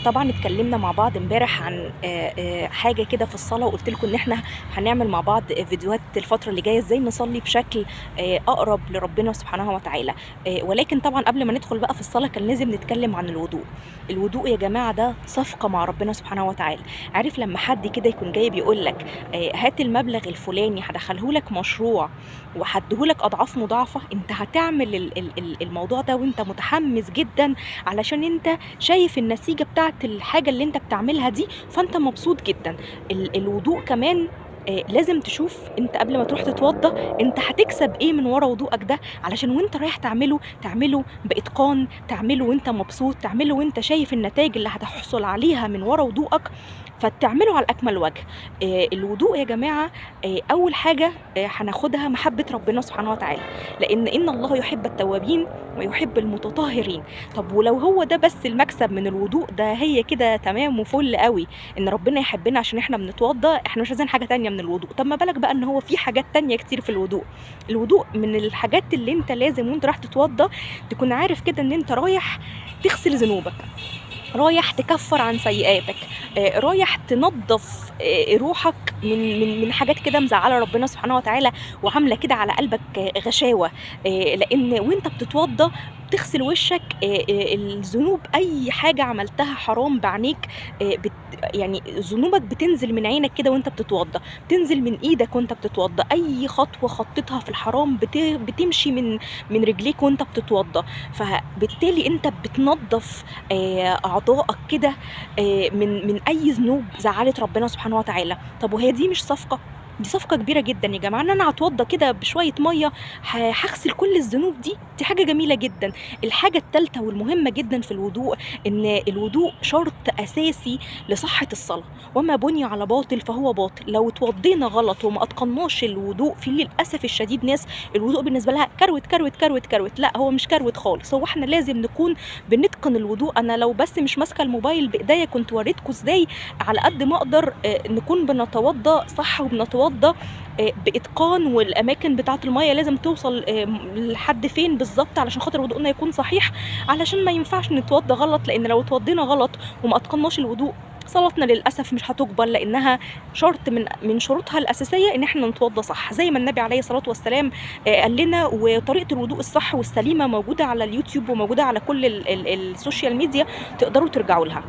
طبعًا اتكلمنا مع بعض امبارح عن حاجة كده في الصلاة، وقُلت لكم إن إحنا هنعمل مع بعض فيديوهات الفترة اللي جاية إزاي نصلي بشكل أقرب لربنا سبحانه وتعالى. ولكن طبعًا قبل ما ندخل بقى في الصلاة كان لازم نتكلم عن الوضوء. الوضوء يا جماعة ده صفقة مع ربنا سبحانه وتعالى. عارف لمّا حد كده يكون جاي بيقول لك هات المبلغ الفلاني هادخله لك مشروع وهادّيه لك أضعاف مضاعفة، أنت هتعمل الموضوع ده وأنت متحمس جدًا علشان أنت شايف النتيجة بتاعة الحاجة اللي أنت بتعملها دي، فأنت مبسوط جدًا. الوضوء كمان لازم تشوف أنت قبل ما تروح تتوضّى أنت هتكسب إيه من ورا وضوءك ده، علشان وأنت رايح تعمله بإتقان، تعمله وأنت مبسوط، تعمله وأنت شايف النتايج اللي هتحصل عليها من ورا وضوءك، فتعمله على أكمل وجه. الوضوء يا جماعة أول حاجة هناخدها محبة ربنا سبحانه وتعالى، لإن إن الله يحب التوابين ويحب المتطهرين. طب ولو هو ده بس المكسب من الوضوء ده هي كده تمام وفل أوي، إن ربنا يحبنا عشان إحنا بنتوضّى، إحنا مش عايزين حاجة تانية من الوضوء. طب ما بالك بقى إن هو في حاجات تانية كتير في الوضوء. الوضوء من الحاجات اللي أنت لازم وأنت رايح تتوضّى تكون عارف كده إن أنت رايح تغسل ذنوبك، رايح تكفّر عن سيئاتك، رايح تنضّف روحك من حاجات كده مزعّلة ربنا سبحانه وتعالى وعاملة كده على قلبك غشاوة. لإن وأنت بتتوضّى بتغسل وشّك، الذنوب أي حاجة عملتها حرام بعينيك، يعني ذنوبك بتنزل من عينك كده وأنت بتتوضّى، بتنزل من إيدك وأنت بتتوضّى، أي خطوة خطيتها في الحرام بتمشي من رجليك وأنت بتتوضّى. فبالتالي أنت بتنضّف أعضائك كده من أي ذنوب زعّلت ربنا سبحانه وتعالى. طب وهي دي مش صفقة؟ دي صفقة كبيرة جدًا يا جماعة، إن أنا هاتوضّى كده بشوية مَيّة هاغسل كل الذنوب دي، دي حاجة جميلة جدًا. الحاجة التالتة والمهمة جدًا في الوضوء، إن الوضوء شرط أساسي لصحة الصلاة، وما بُني على باطل فهو باطل. لو اتوضّينا غلط وما أتقنّاش الوضوء، في للأسف الشديد ناس الوضوء بالنسبة لها كروِت، كروِت، كروِت، كروِت، لأ هو مش كروِت خالص، هو إحنا لازم نكون بنتقن الوضوء. أنا لو بس مش ماسكة الموبايل بإيديّا كنت وريتكم إزاي على قد ما أقدر نكون بنتوضّى صح وبنتوضّى بإتقان، والأماكن بتاعة المَيّة لازم توصل لحد فين بالضبط علشان خاطر وضوءنا يكون صحيح، علشان ما ينفعش نتوضّى غلط، لإن لو اتوضّينا غلط وما أتقنّاش الوضوء صلاتنا للأسف مش هتُقبل، لإنها شرط من شروطها الأساسية إن إحنا نتوضّى صح، زي ما النبي عليه الصلاة والسلام قال لنا. وطريقة الوضوء الصح والسليمة موجودة على اليوتيوب وموجودة على كل السوشيال ميديا، تقدروا ترجعوا لها.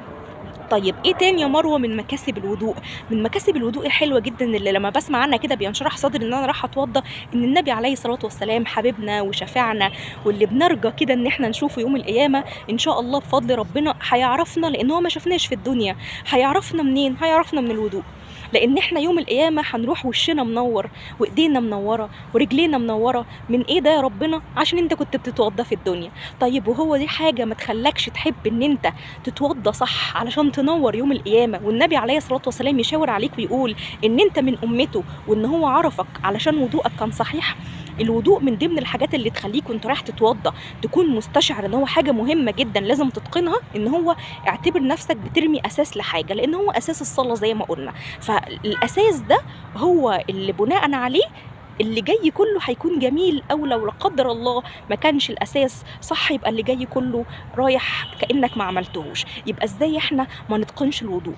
طيب إيه تاني يا مروة من مكاسب الوضوء؟ من مكاسب الوضوء الحلوة جدًا اللي لمّا باسمع عنها كده بينشرح صدري إن أنا رايحة أتوضّى، إن النبي عليه الصلاة والسلام حبيبنا وشفيعنا واللي بنرجى كده إن إحنا نشوفه يوم القيامة إن شاء الله بفضل ربنا هيعرفنا، لإن هو ما شافناش في الدنيا. هيعرفنا منين؟ هيعرفنا من الوضوء، لإن إحنا يوم القيامة هنروح وشنا منوّر وإيدينا منوّرة ورجلينا منوّرة. من إيه ده يا ربنا؟ عشان أنت كنت بتتوضّى في الدنيا. طيب وهو دي حاجة ما تخلّكش تحب إن أنت تتوضّى صح علشان تنوّر يوم القيامة، والنبي عليه الصلاة والسلام يشاور عليك ويقول إن أنت من أمته وإن هو عرفك علشان وضوءك كان صحيح؟ الوضوء من ضمن الحاجات اللي تخلّيك وأنت رايح تتوضّى تكون مستشعر إن هو حاجة مهمة جدًا لازم تتقنها، إن هو اعتبر نفسك بترمي أساس لحاجة، لإن هو أساس الصلاة زي ما قُلنا. فالأساس ده هو اللي بناءً عليه اللي جاي كله هيكون جميل، أو لو لا قدر الله ما كانش الأساس صح يبقى اللي جاي كله رايح كأنك ما عملتهوش. يبقى إزاي إحنا ما نتقنش الوضوء؟